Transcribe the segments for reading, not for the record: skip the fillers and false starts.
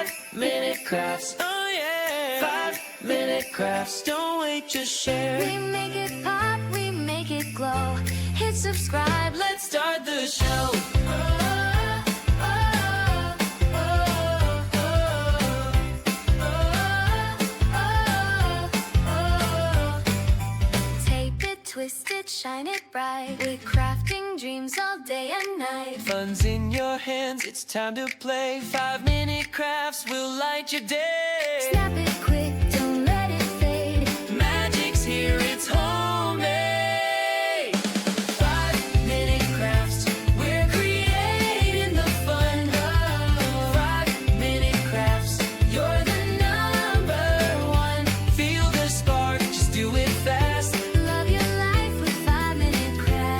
5-minute crafts. Oh yeah. 5-minute crafts. Don't wait, just share. We make it pop, we make it glow. Hit subscribe, let's start the show. Tape it, twist it, shine it bright. We're crafting dreams all day and night. Fun's in your hands, it's time to play. 5-minute crafts will light your day. Snap it quick, don't let it fade. Magic's here, it's homemade. 5-minute crafts, we're creating the fun. 5-minute crafts, you're the #1. Feel the spark, just do it fast. Love your life with 5-minute crafts.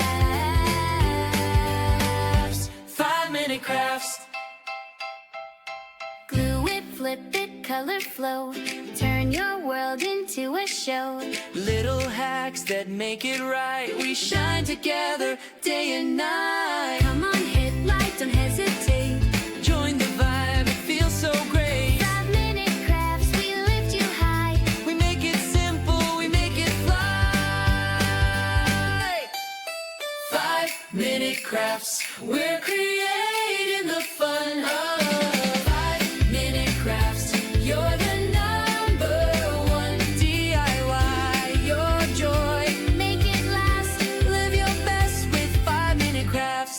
5-minute crafts. Glue it, flip it, color flow. Turn your world into a show. Little hacks that make it right. We shine together day and night. Come on, hit like, don't hesitate. Join the vibe, it feels so great. 5-minute crafts, we lift you high. We make it simple, we make it fly. 5-minute crafts, we're creating the fun. 5-minute crafts, you're the #1. DIY, your joy. Make it last. Live your best with 5-minute crafts.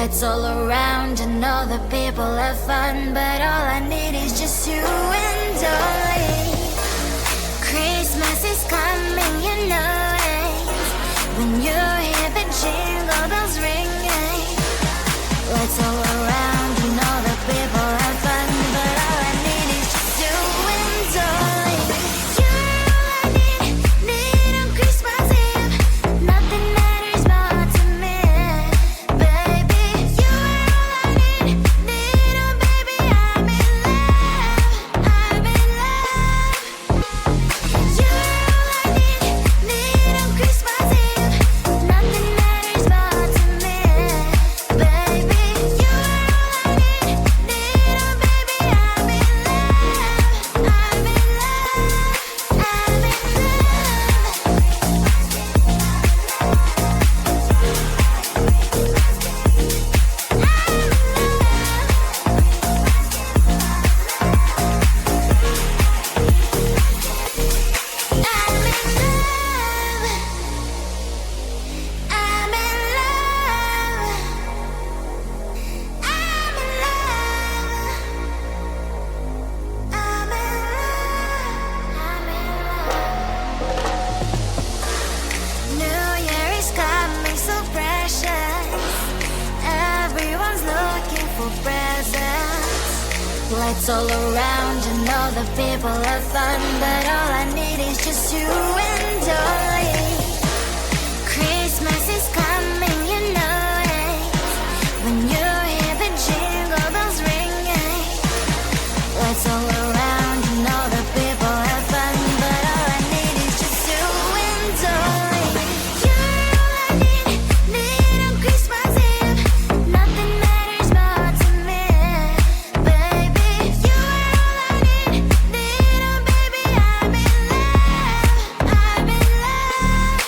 Lights all around and all the people have fun, but all I need is just you and I. Christmas is coming, you know it. When you hear the jingle bells ringing, lights all around and all the people have fun, but all I need is just you and I. You're all I need on Christmas Eve. Nothing matters more to me, baby. You're all I need oh baby, I'm in love, I'm in love. You're all I need on Christmas Eve. Nothing matters more to me, baby. You're all I need oh baby, I'm in love, I'm in love, I'm in New Year is coming so precious. Everyone's looking for presents. Lights all around and all the people have fun, but all I need is just you and I. Christmas is coming, you know it. When you hear the jingle bells ringing, lights all around and all the people have fun, but all I need is just you and I. You're all I need on Christmas Eve. Nothing matters more to me, baby. You're all I need oh baby, I'm in love, I'm in love.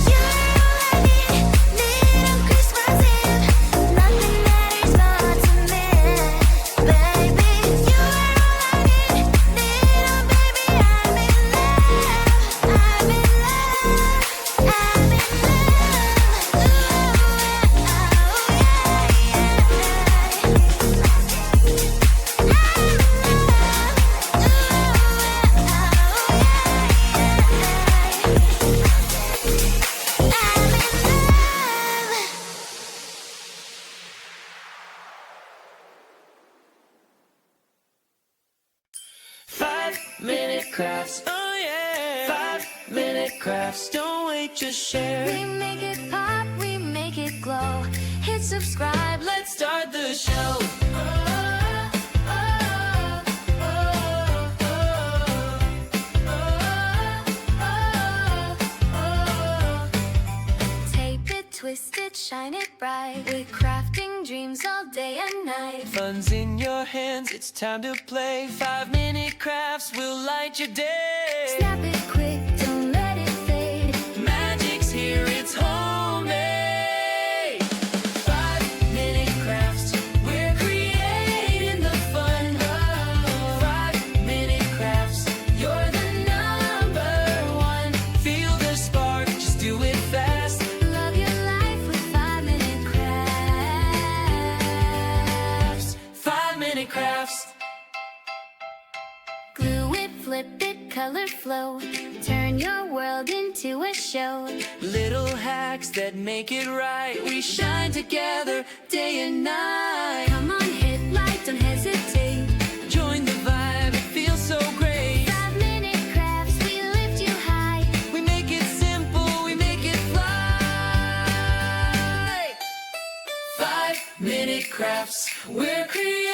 You're all I need on Christmas Eve. Nothing matters more to me, baby. You're all I need oh baby, I'm in love, I'm in love, I'm in Five-minute crafts, oh yeah. 5-minute crafts, don't wait, just share. We make it pop, we make it glow. Hit subscribe, let's Start the show. tape it, twist it, shine it bright. We're crafting dreams all day and night. Fun's in your hands, it's time to play. 5-minute crafts will light your day. Snap it quick, don't let it fade. Magic's here, it's homemade. 5-minute crafts, we're creating the fun. 5-minute crafts, you're the #1. Feel the spark, just do it fast. Love your life with 5-minute crafts. 5-minute crafts. Glue it, flip it, color flow. Turn your world into a show. Little hacks that make it right. We shine together day and night. Come on, hit like, don't hesitate. Join the vibe, it feels so great. 5-minute crafts, we lift you high. We make it simple, we make it fly. 5-minute crafts, we're creating